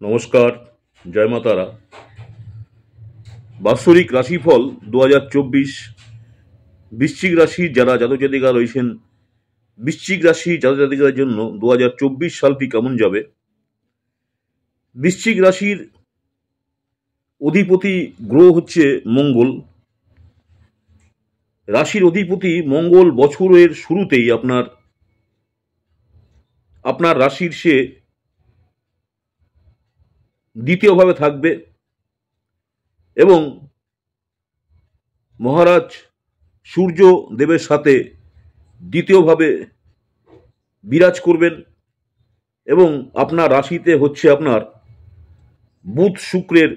নমস্কার, জয় মা তারা। বাৎসরিক রাশিফল 2024 বৃশ্চিক রাশির যারা জাতক জাতিকা রয়েছেন, বৃশ্চিক রাশি জাতক জাতিকার জন্য 2024 সালটি কেমন যাবে। বৃশ্চিক রাশির অধিপতি গ্রহ হচ্ছে মঙ্গল। রাশির অধিপতি মঙ্গল বছরের শুরুতেই আপনার রাশির সে দ্বিতীয়ভাবে থাকবে এবং মহারাজ সূর্য দেবের সাথে দ্বিতীয়ভাবে বিরাজ করবেন এবং আপনার রাশিতে হচ্ছে আপনার বুধ শুক্রের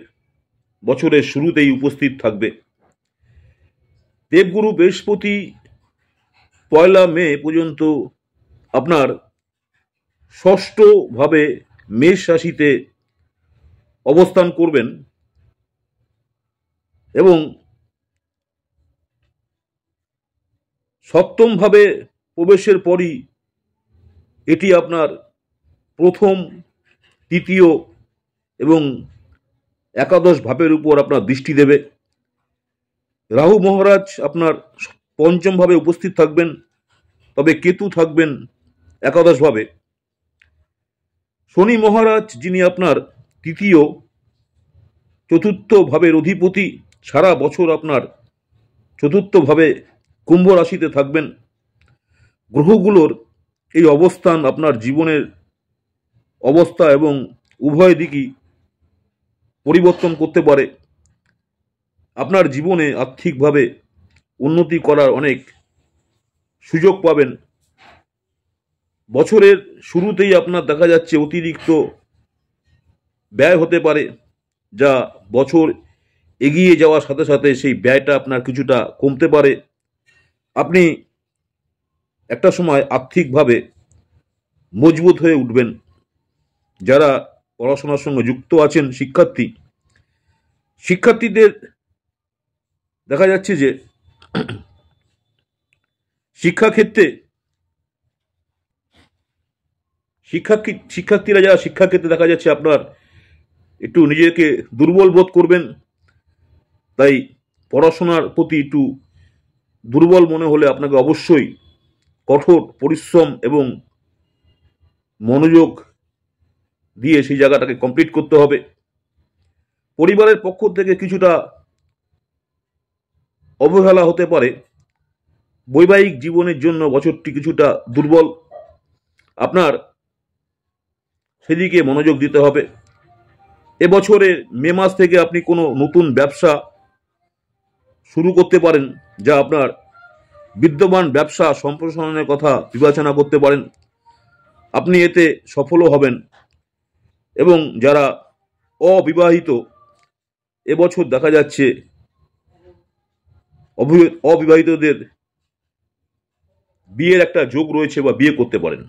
বছরের শুরুতেই উপস্থিত থাকবে। দেবগুরু বৃহস্পতি 1 মে পর্যন্ত আপনার ষষ্ঠভাবে মেষ রাশিতে অবস্থান করবেন এবং সপ্তমভাবে প্রবেশের পরই এটি আপনার প্রথম, তৃতীয় এবং একাদশ ভাবের উপর আপনার দৃষ্টি দেবে। রাহু মহারাজ আপনার পঞ্চমভাবে উপস্থিত থাকবেন, তবে কেতু থাকবেন একাদশভাবে। শনি মহারাজ, যিনি আপনার তৃতীয়, চতুর্থ ভাবের অধিপতি, সারা বছর আপনার চতুর্থভাবে কুম্ভ রাশিতে থাকবেন। গ্রহগুলোর এই অবস্থান আপনার জীবনের অবস্থা এবং উভয় দিকই পরিবর্তন করতে পারে। আপনার জীবনে আর্থিকভাবে উন্নতি করার অনেক সুযোগ পাবেন। বছরের শুরুতেই আপনার দেখা যাচ্ছে অতিরিক্ত ব্যয় হতে পারে, যা বছর এগিয়ে যাওয়ার সাথে সাথে সেই ব্যয়টা আপনার কিছুটা কমতে পারে। আপনি একটা সময় আর্থিকভাবে মজবুত হয়ে উঠবেন। যারা পড়াশোনার সঙ্গে যুক্ত আছেন, শিক্ষার্থীদের দেখা যাচ্ছে যে শিক্ষার্থীরা যারা শিক্ষাক্ষেত্রে দেখা যাচ্ছে আপনার একটু নিজেকে দুর্বল বোধ করবেন। তাই পড়াশোনার প্রতি একটু দুর্বল মনে হলে আপনাকে অবশ্যই কঠোর পরিশ্রম এবং মনোযোগ দিয়ে সেই জায়গাটাকে কমপ্লিট করতে হবে। পরিবারের পক্ষ থেকে কিছুটা অবহেলা হতে পারে। বৈবাহিক জীবনের জন্য বছরটি কিছুটা দুর্বল, আপনার সেদিকে মনোযোগ দিতে হবে। এবছরে মে মাস থেকে আপনি কোনো নতুন ব্যবসা শুরু করতে পারেন, যা আপনার বিদ্যমান ব্যবসা সম্প্রসারণের কথা বিবেচনা করতে পারেন। আপনি এতে সফলও হবেন এবং যারা অবিবাহিত, এবছর দেখা যাচ্ছে অবিবাহিতদের বিয়ের একটা যোগ রয়েছে বা বিয়ে করতে পারেন।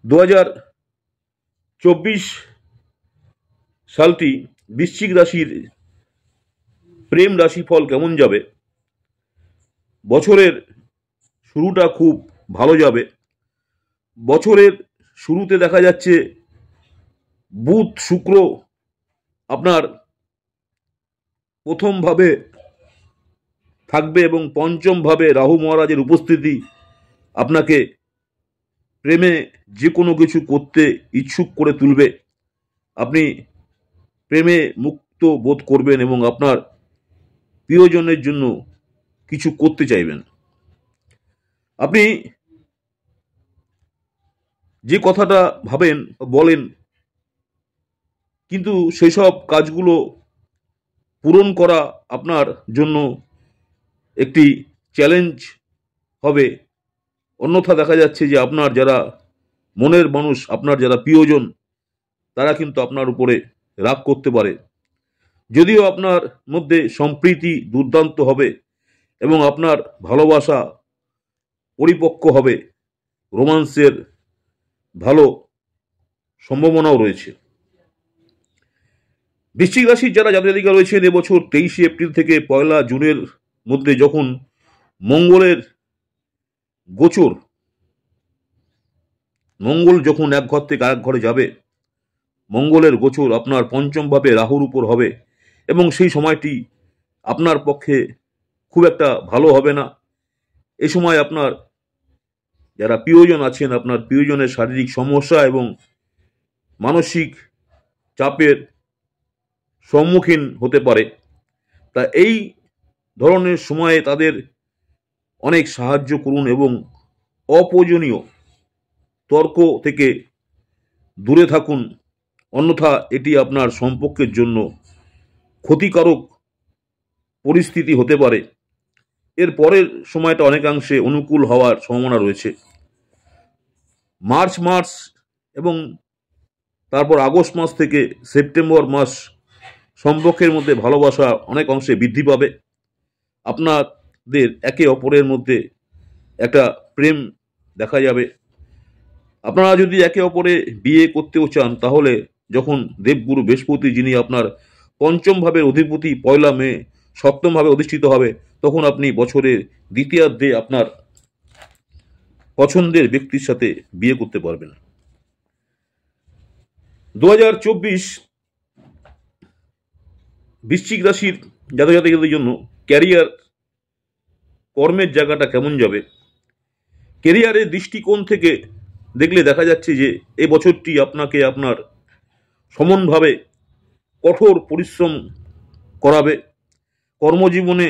2024 সালটি বৃশ্চিক রাশির প্রেম রাশিফল কেমন যাবে। বছরের শুরুটা খুব ভালো যাবে। বছরের শুরুতে দেখা যাচ্ছে বুধ শুক্র আপনার প্রথমভাবে থাকবে এবং পঞ্চমভাবে রাহু মহারাজের উপস্থিতি আপনাকে প্রেমে যে কোনো কিছু করতে ইচ্ছুক করে তুলবে। আপনি প্রেমে মুক্ত বোধ করবেন এবং আপনার প্রিয়জনের জন্য কিছু করতে চাইবেন। আপনি যে কথাটা ভাবেন বলেন, কিন্তু সেসব কাজগুলো পূরণ করা আপনার জন্য একটি চ্যালেঞ্জ হবে। অন্যথা দেখা যাচ্ছে যে আপনার যারা মনের মানুষ, আপনার যারা প্রিয়জন, তারা কিন্তু আপনার উপরে রাগ করতে পারে। যদিও আপনার মধ্যে সম্প্রীতি দুর্দান্ত হবে এবং আপনার ভালোবাসা পরিপক্ক হবে, রোমান্সের ভালো সম্ভাবনাও রয়েছে। বৃশ্চিক রাশির যারা জাতক জাতিকা রয়েছেন, এবছর 23 এপ্রিল থেকে 1 জুনের মধ্যে যখন মঙ্গলের গোচর, মঙ্গল যখন এক ঘর থেকে আরেক ঘরে যাবে, মঙ্গলের গোচর আপনার পঞ্চম ভাবে রাহুর উপর হবে এবং সেই সময়টি আপনার পক্ষে খুব একটা ভালো হবে না। এ সময় আপনার যারা প্রিয়জন আছেন, আপনার প্রিয়জনের শারীরিক সমস্যা এবং মানসিক চাপের সম্মুখীন হতে পারে। তা এই ধরনের সময়ে তাদের অনেক সাহায্য করুন এবং অপ্রয়োজনীয় তর্ক থেকে দূরে থাকুন, অন্যথা এটি আপনার সম্পর্কের জন্য ক্ষতিকারক পরিস্থিতি হতে পারে। এর পরের সময়টা অনেকাংশে অনুকূল হওয়ার সম্ভাবনা রয়েছে। মার্চ মাস এবং তারপর আগস্ট মাস থেকে সেপ্টেম্বর মাস সম্পর্কের মধ্যে ভালোবাসা অনেক অংশে বৃদ্ধি পাবে। আপনাদের একে অপরের মধ্যে একটা প্রেম দেখা যাবে। আপনারা যদি একে অপরে বিয়ে করতেও চান, তাহলে যখন দেবগুরু বৃহস্পতি, যিনি আপনার পঞ্চম ভাবের অধিপতি, 1 মে সপ্তম ভাবে অধিষ্ঠিত হবে, তখন আপনি বছরের দ্বিতীয়ার্ধে আপনার পছন্দের ব্যক্তির সাথে বিয়ে করতে পারবেন। 2024 বৃশ্চিক রাশির জাতক জাতিকাদের জন্য ক্যারিয়ার, কর্মের জায়গাটা কেমন যাবে? ক্যারিয়ারের দৃষ্টিকোণ থেকে দেখলে দেখা যাচ্ছে যে এই বছরটি আপনাকে আপনার সমানভাবে কঠোর পরিশ্রম করাবে। কর্মজীবনে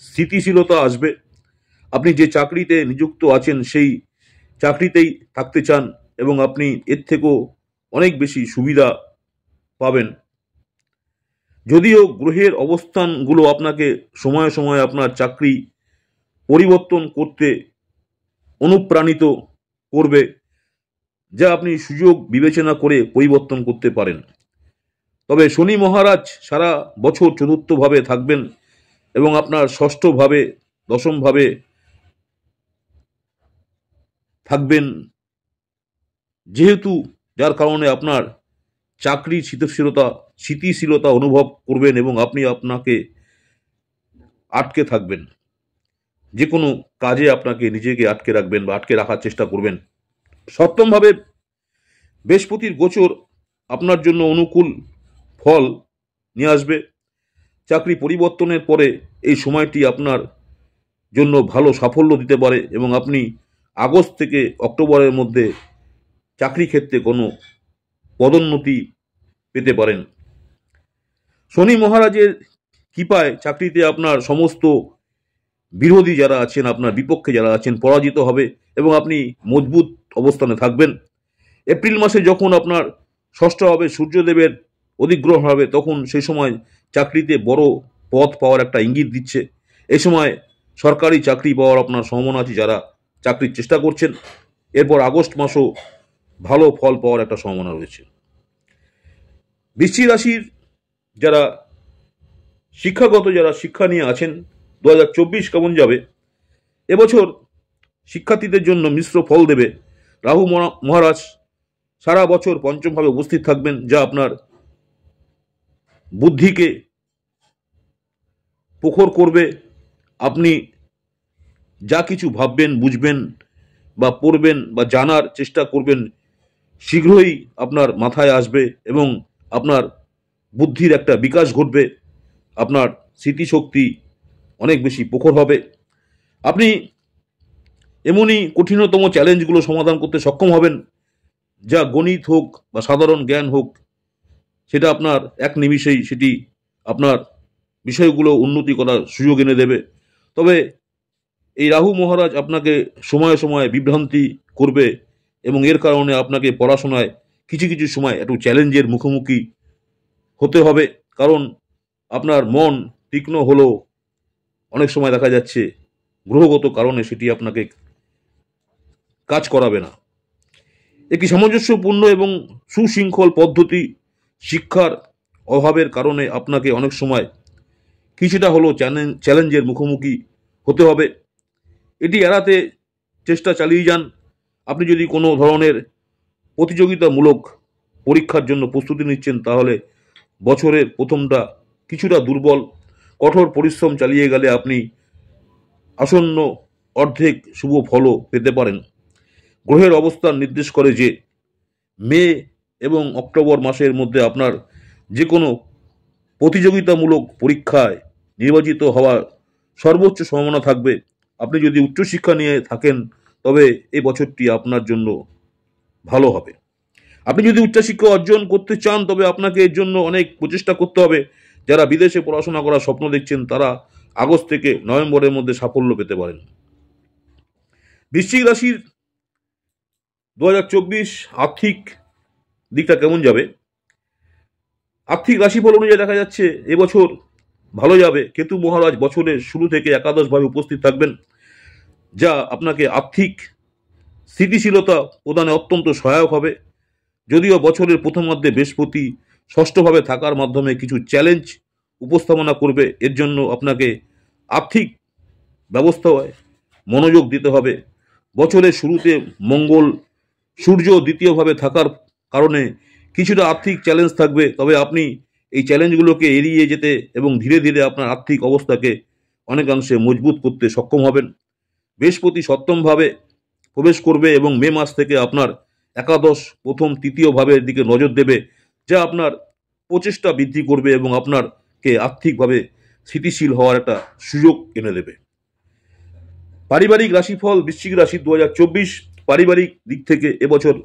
স্থিতিশীলতা আসবে। আপনি যে চাকরিতে নিযুক্ত আছেন সেই চাকরিতেই থাকতে চান এবং আপনি এর থেকেও অনেক বেশি সুবিধা পাবেন। যদিও গ্রহের অবস্থানগুলো আপনাকে সময়ে সময়ে আপনার চাকরি পরিবর্তন করতে অনুপ্রাণিত করবে, যা আপনি সুযোগ বিবেচনা করে পরিবর্তন করতে পারেন। তবে শনি মহারাজ সারা বছর চতুর্থভাবে থাকবেন এবং আপনার ষষ্ঠভাবে, দশমভাবে থাকবেন, যেহেতু যার কারণে আপনার চাকরি স্থিতিশীলতা অনুভব করবেন এবং আপনি আপনাকে আটকে থাকবেন। যে কোনো কাজে আপনাকে নিজেকে আটকে রাখবেন বা আটকে রাখার চেষ্টা করবেন। সপ্তমভাবে বৃহস্পতির গোচর আপনার জন্য অনুকূল ফল নিয়ে আসবে। চাকরি পরিবর্তনের পরে এই সময়টি আপনার জন্য ভালো সাফল্য দিতে পারে এবং আপনি আগস্ট থেকে অক্টোবরের মধ্যে চাকরি ক্ষেত্রে কোনো পদোন্নতি পেতে পারেন। শনি মহারাজের কৃপায় চাকরিতে আপনার সমস্ত বিরোধী যারা আছেন, আপনার বিপক্ষে যারা আছেন, পরাজিত হবে এবং আপনি মজবুত অবস্থানে থাকবেন। এপ্রিল মাসে যখন আপনার ষষ্ঠভাবে সূর্যদেবের অধিগ্রহণ হবে, তখন সেই সময় চাকরিতে বড় পদ পাওয়ার একটা ইঙ্গিত দিচ্ছে। এই সময় সরকারি চাকরি পাওয়ার আপনার সম্ভাবনা আছে যারা চাকরির চেষ্টা করছেন। এরপর আগস্ট মাসও ভালো ফল পাওয়ার একটা সম্ভাবনা রয়েছে। বৃশ্চিক রাশির যারা শিক্ষাগত, যারা শিক্ষা নিয়ে আছেন, 2024 কেমন যাবে? এবছর শিক্ষার্থীদের জন্য মিশ্র ফল দেবে। রাহু মহারাজ সারা বছর পঞ্চমভাবে উপস্থিত থাকবেন, যা আপনার বুদ্ধিকে প্রখর করবে। আপনি যা কিছু ভাববেন, বুঝবেন বা পড়বেন বা জানার চেষ্টা করবেন, শীঘ্রই আপনার মাথায় আসবে এবং আপনার বুদ্ধির একটা বিকাশ ঘটবে। আপনার স্মৃতিশক্তি অনেক বেশি প্রখর হবে। আপনি এমনই কঠিনতম চ্যালেঞ্জগুলো সমাধান করতে সক্ষম হবেন, যা গণিত হোক বা সাধারণ জ্ঞান হোক, সেটা আপনার এক নিমিষেই সেটি আপনার বিষয়গুলো উন্নতি করার সুযোগ এনে দেবে। তবে এই রাহু মহারাজ আপনাকে সময়ে সময়ে বিভ্রান্তি করবে এবং এর কারণে আপনাকে পড়াশোনায় কিছু কিছু সময় একটু চ্যালেঞ্জের মুখোমুখি হতে হবে, কারণ আপনার মন তীক্ষ্ণ হলেও অনেক সময় দেখা যাচ্ছে গ্রহগত কারণে সেটি আপনাকে কাজ করাবে না। একটি সামঞ্জস্যপূর্ণ এবং সুশৃঙ্খল পদ্ধতি শিক্ষার অভাবের কারণে আপনাকে অনেক সময় কিছুটা হলেও চ্যালেঞ্জের মুখোমুখি হতে হবে। এটি এড়াতে চেষ্টা চালিয়ে যান। আপনি যদি কোনো ধরনের প্রতিযোগিতামূলক পরীক্ষার জন্য প্রস্তুতি নিচ্ছেন, তাহলে বছরের প্রথমটা কিছুটা দুর্বল। কঠোর পরিশ্রম চালিয়ে গেলে আপনি আসন্ন অর্ধেক শুভ ফলও পেতে পারেন। গ্রহের অবস্থান নির্দেশ করে যে মে এবং অক্টোবর মাসের মধ্যে আপনার যে কোনো প্রতিযোগিতামূলক পরীক্ষায় নির্বাচিত হওয়ার সর্বোচ্চ সম্ভাবনা থাকবে। আপনি যদি উচ্চশিক্ষা নিয়ে থাকেন তবে এই বছরটি আপনার জন্য ভালো হবে। আপনি যদি উচ্চশিক্ষা অর্জন করতে চান তবে আপনাকে এর জন্য অনেক প্রচেষ্টা করতে হবে। যারা বিদেশে পড়াশোনা করার স্বপ্ন দেখছেন তারা আগস্ট থেকে নভেম্বরের মধ্যে সাফল্য পেতে পারেন। বৃশ্চিক রাশির 2024 আর্থিক দিকটা কেমন যাবে? আর্থিক রাশিফল অনুযায়ী দেখা যাচ্ছে এবছর ভালো যাবে। কেতু মহারাজ বছরের শুরু থেকে একাদশভাবে উপস্থিত থাকবেন, যা আপনাকে আর্থিক স্থিতিশীলতা প্রদানে অত্যন্ত সহায়ক হবে। যদিও বছরের প্রথমার্ধে বৃহস্পতি ষষ্ঠভাবে থাকার মাধ্যমে কিছু চ্যালেঞ্জ উপস্থাপনা করবে, এর জন্য আপনাকে আর্থিক ব্যবস্থায় মনোযোগ দিতে হবে। বছরের শুরুতে মঙ্গল সূর্য দ্বিতীয়ভাবে থাকার কারণে কিছুটা আর্থিক চ্যালেঞ্জ থাকবে, তবে আপনি এই চ্যালেঞ্জগুলোকে এড়িয়ে যেতে এবং ধীরে ধীরে আপনার আর্থিক অবস্থাকে অনেকাংশে মজবুত করতে সক্ষম হবেন। বৃহস্পতি সপ্তমভাবে প্রবেশ করবে এবং মে মাস থেকে আপনার একাদশ প্রথম তৃতীয় ভাবের দিকে নজর দেবে, যা আপনার প্রচেষ্টা বৃদ্ধি করবে এবং আপনারকে আর্থিকভাবে স্থিতিশীল হওয়ার একটা সুযোগ এনে দেবে। পারিবারিক রাশিফল বৃশ্চিক রাশি 2024 পারিবারিক দিক থেকে এবছর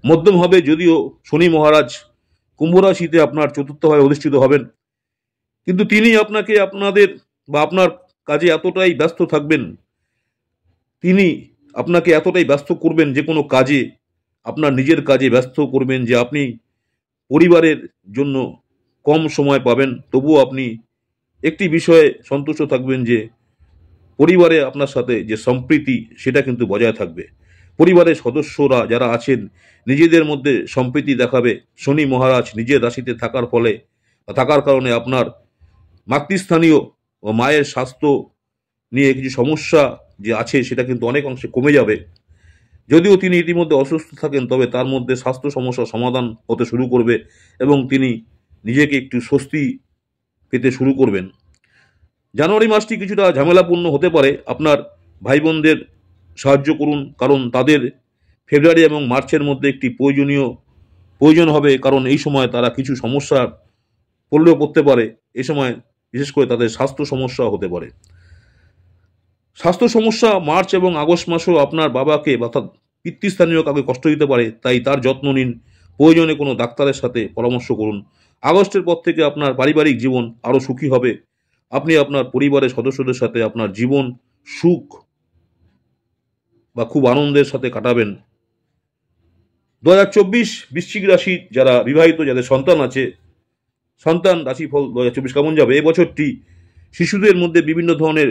মধ্যম হবে। যদিও শনি মহারাজ কুম্ভ রাশিতে আপনার চতুর্থভাবে অধিষ্ঠিত হবেন, কিন্তু তিনি আপনার কাজে এতটাই ব্যস্ত থাকবেন, তিনি আপনাকে এতটাই ব্যস্ত করবেন যে কোনো কাজে, আপনার নিজের কাজে ব্যস্ত করবেন যে আপনি পরিবারের জন্য কম সময় পাবেন। তবুও আপনি একটি বিষয়ে সন্তুষ্ট থাকবেন যে পরিবারে আপনার সাথে যে সম্প্রীতি সেটা কিন্তু বজায় থাকবে। পরিবারের সদস্যরা যারা আছেন নিজেদের মধ্যে সম্প্রীতি দেখাবে। শনি মহারাজ নিজের রাশিতে থাকার কারণে আপনার মাতৃস্থানীয় ও মায়ের স্বাস্থ্য নিয়ে কিছু সমস্যা যে আছে সেটা কিন্তু অনেক অংশে কমে যাবে। যদিও তিনি ইতিমধ্যে অসুস্থ থাকেন তবে তার মধ্যে স্বাস্থ্য সমস্যার সমাধান হতে শুরু করবে এবং তিনি নিজেকে একটু স্বস্তি পেতে শুরু করবেন। জানুয়ারি মাসটি কিছুটা ঝামেলাপূর্ণ হতে পারে। আপনার ভাই বোনদের সাহায্য করুন, কারণ তাদের ফেব্রুয়ারি এবং মার্চের মধ্যে একটি প্রয়োজন হবে, কারণ এই সময় তারা কিছু সমস্যা পড়তে পারে। এই সময় বিশেষ করে তাদের স্বাস্থ্য সমস্যা হতে পারে। স্বাস্থ্য সমস্যা মার্চ এবং আগস্ট মাসেও আপনার বাবাকে বা পিতৃস্থানীয় কাউকে কষ্ট দিতে পারে, তাই তার যত্ন নিন। প্রয়োজনে কোনো ডাক্তারের সাথে পরামর্শ করুন। আগস্টের পর থেকে আপনার পারিবারিক জীবন আরও সুখী হবে। আপনি আপনার পরিবারের সদস্যদের সাথে আপনার জীবন সুখ বা খুব আনন্দের সাথে কাটাবেন। 2024 বৃশ্চিক রাশি যারা বিবাহিত, যাদের সন্তান আছে, সন্তান রাশিফল 2024 কেমন যাবে? এবছরটি শিশুদের মধ্যে বিভিন্ন ধরনের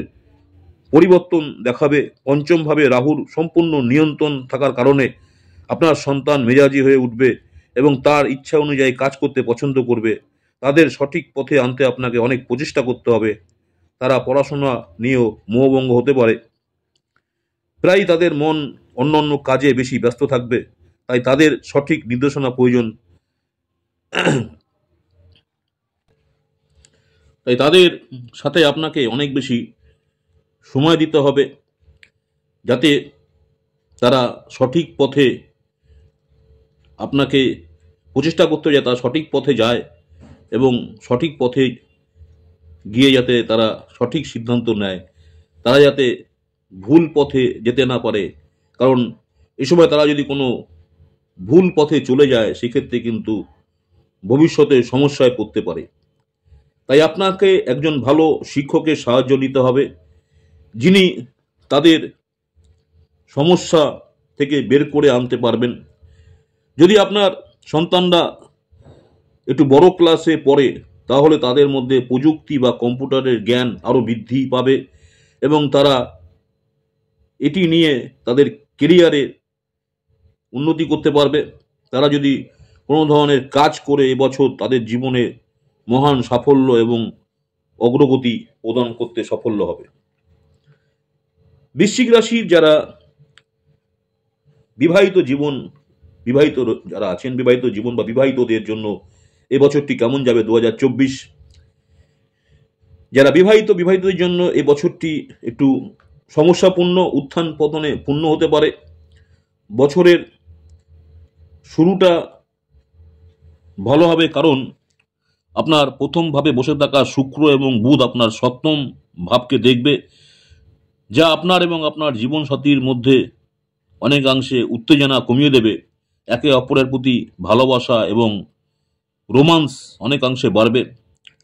পরিবর্তন দেখাবে। পঞ্চমভাবে রাহুর সম্পূর্ণ নিয়ন্ত্রণ থাকার কারণে আপনার সন্তান মেজাজি হয়ে উঠবে এবং তার ইচ্ছা অনুযায়ী কাজ করতে পছন্দ করবে। তাদের সঠিক পথে আনতে আপনাকে অনেক প্রচেষ্টা করতে হবে। তারা পড়াশোনা নিয়েও মোহভঙ্গ হতে পারে। প্রায় তাদের মন অন্যান্য কাজে বেশি ব্যস্ত থাকবে, তাই তাদের সঠিক নির্দেশনা প্রয়োজন। তাই তাদের সাথে আপনাকে অনেক বেশি সময় দিতে হবে, যাতে তারা সঠিক পথে, আপনাকে প্রচেষ্টা করতে হবে তারা সঠিক পথে যায় এবং সঠিক পথে গিয়ে যাতে তারা সঠিক সিদ্ধান্ত নেয়, তারা যাতে ভুল পথে যেতে না পারে। কারণ এ সময় তারা যদি কোনো ভুল পথে চলে যায় সেক্ষেত্রে কিন্তু ভবিষ্যতে সমস্যায় পড়তে পারে। তাই আপনাকে একজন ভালো শিক্ষকের সাহায্য নিতে হবে, যিনি তাদের সমস্যা থেকে বের করে আনতে পারবেন। যদি আপনার সন্তানরা একটু বড় ক্লাসে পড়ে তাহলে তাদের মধ্যে প্রযুক্তি বা কম্পিউটারের জ্ঞান আরও বৃদ্ধি পাবে এবং তারা এটি নিয়ে তাদের কেরিয়ারে উন্নতি করতে পারবে। তারা যদি কোনো ধরনের কাজ করে এবছর তাদের জীবনে মহান সাফল্য এবং অগ্রগতি প্রদান করতে সাফল্য হবে। বৃশ্চিক রাশির যারা বিবাহিত যারা আছেন, বিবাহিত জীবন বা বিবাহিতদের জন্য এবছরটি কেমন যাবে 2024? যারা বিবাহিতদের জন্য এবছরটি একটু সমস্যাপূর্ণ, উত্থান পতনে পূর্ণ হতে পারে। বছরের শুরুটা ভালো হবে, কারণ আপনার প্রথম ভাবে বসে থাকা শুক্র এবং বুধ আপনার সপ্তম ভাবকে দেখবে, যা আপনার এবং আপনার জীবনসাথীর মধ্যে অনেকাংশে উত্তেজনা কমিয়ে দেবে। একে অপরের প্রতি ভালোবাসা এবং রোমান্স অনেকাংশে বাড়বে।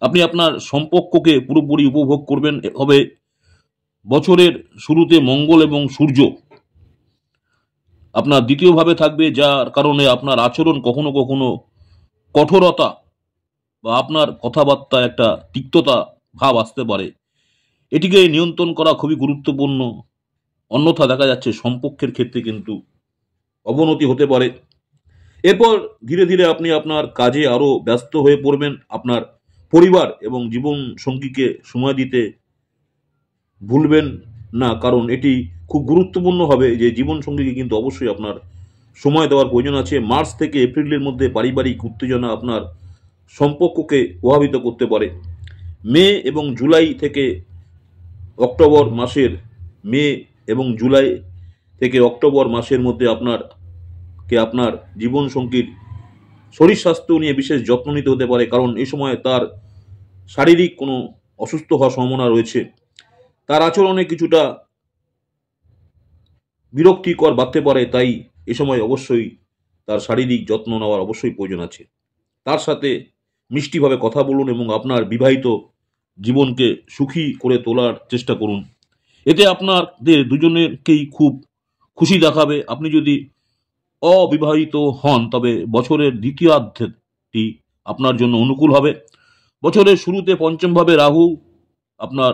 আপনি আপনার সম্পর্ককে পুরোপুরি উপভোগ করবেন। হবে বছরের শুরুতে মঙ্গল এবং সূর্য আপনার দ্বিতীয়ভাবে থাকবে, যার কারণে আপনার আচরণ কখনো কখনো কঠোরতা বা আপনার কথাবার্তায় একটা তিক্ততা ভাব আসতে পারে। এটিকে নিয়ন্ত্রণ করা খুবই গুরুত্বপূর্ণ, অন্যথা দেখা যাচ্ছে সম্পর্কের ক্ষেত্রে কিন্তু অবনতি হতে পারে। এরপর ধীরে ধীরে আপনি আপনার কাজে আরো ব্যস্ত হয়ে পড়বেন। আপনার পরিবার এবং জীবন সঙ্গীকে সময় দিতে ভুলবেন না, কারণ এটি খুব গুরুত্বপূর্ণ হবে যে জীবন সঙ্গীকে কিন্তু অবশ্যই আপনার সময় দেওয়ার প্রয়োজন আছে। মার্চ থেকে এপ্রিলের মধ্যে পারিবারিক উত্তেজনা আপনার সম্পর্ককে প্রভাবিত করতে পারে। মে এবং জুলাই থেকে অক্টোবর মাসের মে এবং জুলাই থেকে অক্টোবর মাসের মধ্যে আপনার জীবন সঙ্গীর শরীর স্বাস্থ্য নিয়ে বিশেষ যত্ন নিতে হতে পারে, কারণ এই সময় তার শারীরিক কোনো অসুস্থ হওয়ার সম্ভাবনা রয়েছে। তার আচরণে কিছুটা বিরক্তিকর বাড়তে পারে, তাই এ সময় অবশ্যই তার শারীরিক যত্ন নেওয়ার অবশ্যই প্রয়োজন আছে। তার সাথে মিষ্টিভাবে কথা বলুন এবং আপনার বিবাহিত জীবনকে সুখী করে তোলার চেষ্টা করুন। এতে আপনাদের দুজনেরকেই খুব খুশি দেখাবে। আপনি যদি অবিবাহিত হন তবে বছরের দ্বিতীয়ার্ধটি আপনার জন্য অনুকূল হবে। বছরের শুরুতে পঞ্চমভাবে রাহু আপনার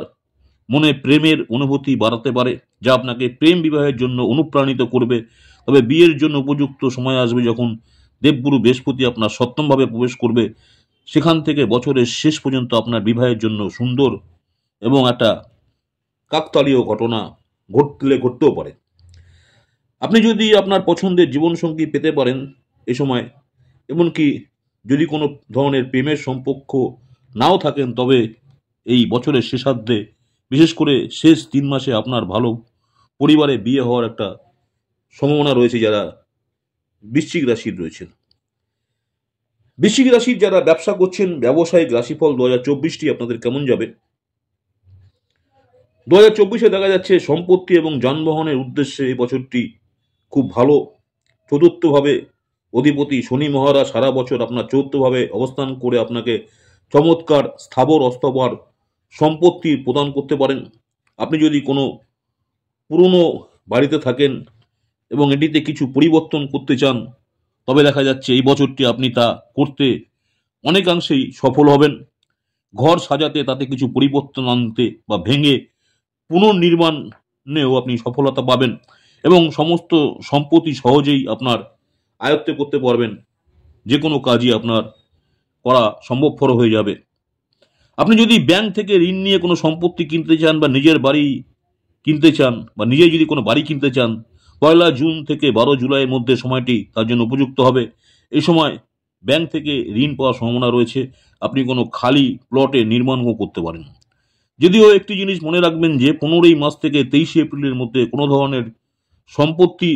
মনে প্রেমের অনুভূতি বাড়াতে পারে, যা আপনাকে প্রেম বিবাহের জন্য অনুপ্রাণিত করবে। তবে বিয়ের জন্য উপযুক্ত সময় আসবে যখন দেবগুরু বৃহস্পতি আপনার সপ্তমভাবে প্রবেশ করবে। সেখান থেকে বছরের শেষ পর্যন্ত আপনার বিবাহের জন্য সুন্দর এবং একটা কাকতালীয় ঘটনা ঘটতেও পারে। আপনি যদি আপনার পছন্দের জীবনসঙ্গী পেতে পারেন এ সময়, এমনকি যদি কোনো ধরনের প্রেমের সম্পর্ক নাও থাকেন, তবে এই বছরের শেষার্ধে বিশেষ করে শেষ 3 মাসে আপনার ভালো পরিবারে বিয়ে হওয়ার একটা সম্ভাবনা রয়েছে। যারা বৃশ্চিক রাশির রয়েছেন, বৃশ্চিক রাশির যারা ব্যবসা করছেন, ব্যবসায়িক রাশিফল 2024টি আপনাদের কেমন যাবে? 2024-এ দেখা যাচ্ছে সম্পত্তি এবং যানবাহনের উদ্দেশ্যে এই বছরটি খুব ভালো। চতুর্থভাবে অধিপতি শনি মহারাজ সারা বছর আপনার চতুর্থভাবে অবস্থান করে আপনাকে চমৎকার স্থাবর অস্থাবর সম্পত্তি প্রদান করতে পারেন। আপনি যদি কোনো পুরনো বাড়িতে থাকেন এবং এটিতে কিছু পরিবর্তন করতে চান, তবে দেখা যাচ্ছে এই বছরটি আপনি তা করতে অনেকাংশেই সফল হবেন। ঘর সাজাতে, তাতে কিছু পরিবর্তন আনতে বা ভেঙে পুনর্নির্মাণেও আপনি সফলতা পাবেন এবং সমস্ত সম্পত্তি সহজেই আপনার আয়ত্তে করতে পারবেন। যে কোনো কাজই আপনার করা সম্ভবপর হয়ে যাবে। আপনি যদি ব্যাংক থেকে ঋণ নিয়ে কোনো সম্পত্তি কিনতে চান বা নিজের বাড়ি কিনতে চান বা নিজে যদি কোনো বাড়ি কিনতে চান, 1 জুন থেকে 12 জুলাইয়ের মধ্যে সময়টি তার জন্য উপযুক্ত হবে। এই সময় ব্যাংক থেকে ঋণ পাওয়ার সম্ভাবনা রয়েছে। আপনি কোনো খালি প্লটে নির্মাণও করতে পারেন। যদিও একটি জিনিস মনে রাখবেন যে 15 মাস থেকে 23 এপ্রিলের মধ্যে কোনো ধরনের সম্পত্তি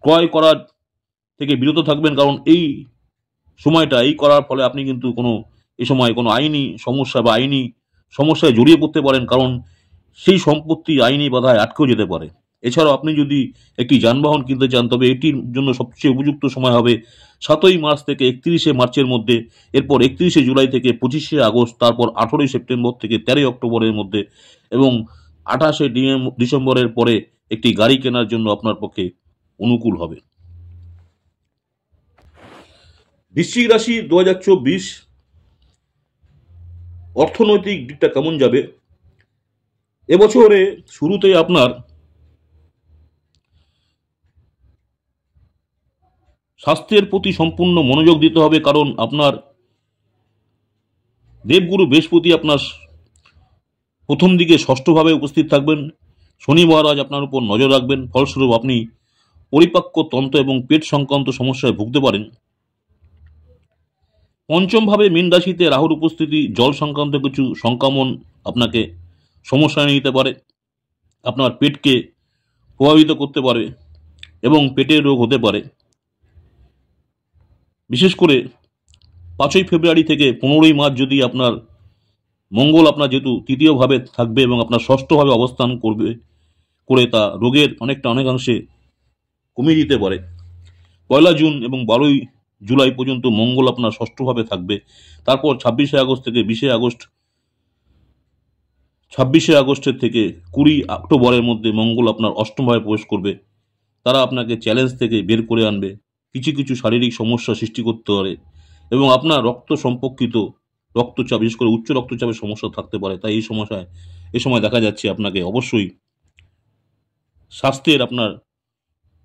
ক্রয় করার থেকে বিরত থাকবেন, কারণ এই সময়টা এই করার ফলে আপনি কিন্তু এই সময় কোনো আইনি সমস্যা বা আইনি সমস্যায় জড়িয়ে পড়তে পারেন, কারণ সেই সম্পত্তি আইনি বাধায় আটকেও যেতে পারে। এছাড়াও আপনি যদি একটি যানবাহন কিনতে চান, তবে এটির জন্য সবচেয়ে উপযুক্ত সময় হবে 7 মার্চ থেকে 31 মার্চের মধ্যে। এরপর 31 জুলাই থেকে 25 আগস্ট, তারপর 18 সেপ্টেম্বর থেকে 13 অক্টোবরের মধ্যে এবং 28 ডিসেম্বরের পরে একটি গাড়ি কেনার জন্য আপনার পক্ষে অনুকূল হবে। বৃশ্চিক রাশি 2024 অর্থনৈতিক দিকটা কেমন যাবে? এবছরে শুরুতে আপনার স্বাস্থ্যের প্রতি সম্পূর্ণ মনোযোগ দিতে হবে, কারণ আপনার দেবগুরু বৃহস্পতি আপনার প্রথম দিকে ষষ্ঠভাবে উপস্থিত থাকবেন। শনি মহারাজ আপনার উপর নজর রাখবেন। ফলস্বরূপ আপনি পরিপাক্য তন্ত্র এবং পেট সংক্রান্ত সমস্যায় ভুগতে পারেন। পঞ্চমভাবে মীন রাশিতে রাহুর উপস্থিতি জল সংক্রান্ত কিছু সংক্রমণ আপনাকে সমস্যায় নিতে পারে, আপনার পেটকে প্রভাবিত করতে পারে এবং পেটের রোগ হতে পারে। বিশেষ করে 5ই ফেব্রুয়ারি থেকে 15ই মার্চ যদি আপনার মঙ্গল আপনার যেহেতু তৃতীয়ভাবে থাকবে এবং আপনার ষষ্ঠভাবে অবস্থান করে তা রোগের অনেকাংশে কমিয়ে দিতে পারে। 1 জুন এবং 12 জুলাই পর্যন্ত মঙ্গল আপনার ষষ্ঠভাবে থাকবে। তারপর 26 আগস্ট থেকে 20 আগস্ট 26 আগস্টের থেকে 20 অক্টোবরের মধ্যে মঙ্গল আপনার অষ্টমভাবে প্রবেশ করবে। তারা আপনাকে চ্যালেঞ্জ থেকে বের করে আনবে, কিছু শারীরিক সমস্যা সৃষ্টি করতে পারে এবং আপনার রক্ত সম্পর্কিত রক্তচাপ, বিশেষ করে উচ্চ রক্তচাপের সমস্যা থাকতে পারে। তাই এই সময় দেখা যাচ্ছে আপনাকে অবশ্যই স্বাস্থ্যের আপনার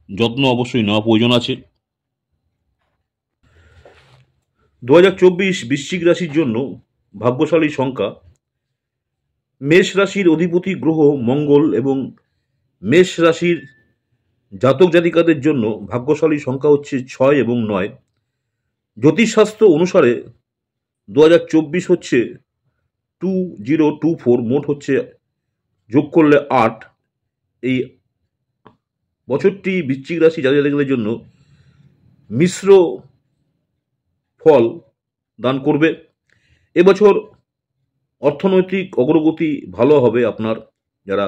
যত্ন অবশ্যই নেওয়া প্রয়োজন আছে। 2024 বৃশ্চিক রাশির জন্য ভাগ্যশালী সংখ্যা, মেষ রাশির অধিপতি গ্রহ মঙ্গল এবং মেষ রাশির জাতক জাতিকাদের জন্য ভাগ্যশালী সংখ্যা হচ্ছে 6 এবং 9। জ্যোতিষশাস্ত্র অনুসারে 2024 হচ্ছে 2024, মোট হচ্ছে যোগ করলে 8। এই বছরটি বৃশ্চিক রাশি জাতক জাতিকাদের জন্য মিশ্র ফল দান করবে। এবছর অর্থনৈতিক অগ্রগতি ভালো হবে। আপনার যারা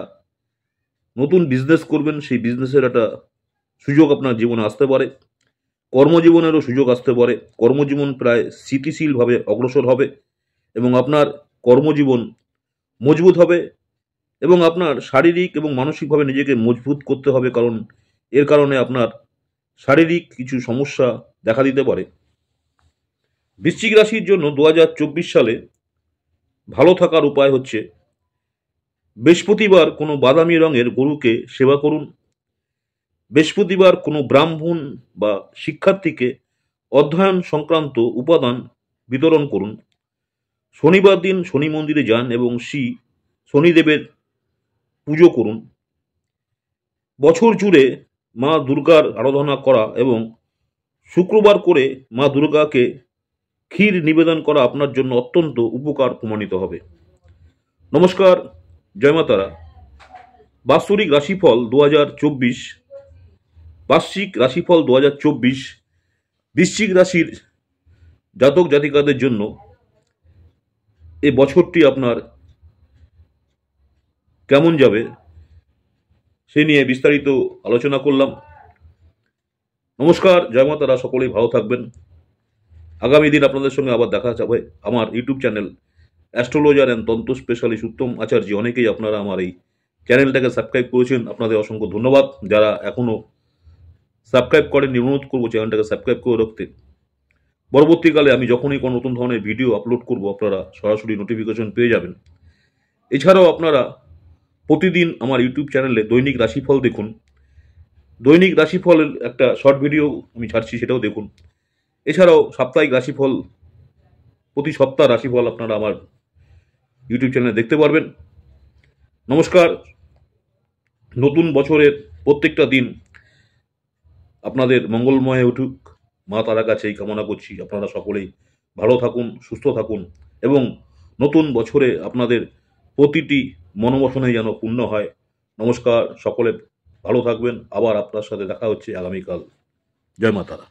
নতুন বিজনেস করবেন সেই বিজনেসের একটা সুযোগ আপনার জীবনে আসতে পারে। কর্মজীবনেরও সুযোগ আসতে পারে। কর্মজীবন প্রায় স্থিতিশীলভাবে অগ্রসর হবে এবং আপনার কর্মজীবন মজবুত হবে এবং আপনার শারীরিক এবং মানসিকভাবে নিজেকে মজবুত করতে হবে, কারণ এর কারণে আপনার শারীরিক কিছু সমস্যা দেখা দিতে পারে। বৃশ্চিক রাশির জন্য 2024 সালে ভালো থাকার উপায় হচ্ছে বৃহস্পতিবার কোনো বাদামি রঙের গরুকে সেবা করুন। বৃহস্পতিবার কোনো ব্রাহ্মণ বা শিক্ষার্থীকে অধ্যয়ন সংক্রান্ত উপাদান বিতরণ করুন। শনিবার দিন শনি মন্দিরে যান এবং শনিদেবের পুজো করুন। বছর জুড়ে মা দুর্গার আরাধনা করা এবং শুক্রবার করে মা দুর্গাকে ক্ষীর নিবেদন করা আপনার জন্য অত্যন্ত উপকার প্রমাণিত হবে। নমস্কার, জয় মা তারা। বাৎসরিক রাশিফল 2024, বার্ষিক রাশিফল 2024 বৃশ্চিক রাশির জাতক জাতিকাদের জন্য এই বছরটি আপনার কেমন যাবে সে নিয়ে বিস্তারিত আলোচনা করলাম। নমস্কার, জয় মা তারা। সকলেই ভালো থাকবেন। আগামী দিন আপনাদের সঙ্গে আবার দেখা যাবে আমার ইউটিউব চ্যানেল অ্যাস্ট্রোলজার অ্যান্ড তন্ত্র স্পেশালিস্ট উত্তম আচার্য। অনেকেই আপনারা আমার এই চ্যানেলটাকে সাবস্ক্রাইব করেছেন, আপনাদের অসংখ্য ধন্যবাদ। যারা এখনও সাবস্ক্রাইব করেন অনুরোধ করবো চ্যানেলটাকে সাবস্ক্রাইব করে রাখতে। পরবর্তীকালে আমি যখনই কোনো নতুন ধরনের ভিডিও আপলোড করব আপনারা সরাসরি নোটিফিকেশন পেয়ে যাবেন। এছাড়াও আপনারা প্রতিদিন আমার ইউটিউব চ্যানেলে দৈনিক রাশিফল দেখুন। দৈনিক রাশিফলের একটা শর্ট ভিডিও আমি ছাড়ছি, সেটাও দেখুন। এছাড়াও সাপ্তাহিক রাশিফল, প্রতি সপ্তাহ রাশিফল আপনারা আমার ইউটিউব চ্যানেলে দেখতে পারবেন। নমস্কার। নতুন বছরের প্রত্যেকটা দিন আপনাদের মঙ্গলময় হয়ে উঠুক, মা তারার কাছে এই কামনা করছি। আপনারা সকলেই ভালো থাকুন, সুস্থ থাকুন এবং নতুন বছরে আপনাদের প্রতিটি মনোবাসনাই যেন পূর্ণ হয়। নমস্কার, সকলে ভালো থাকবেন। আবার আপনার সাথে দেখা হচ্ছে আগামীকাল। জয় মা তারা।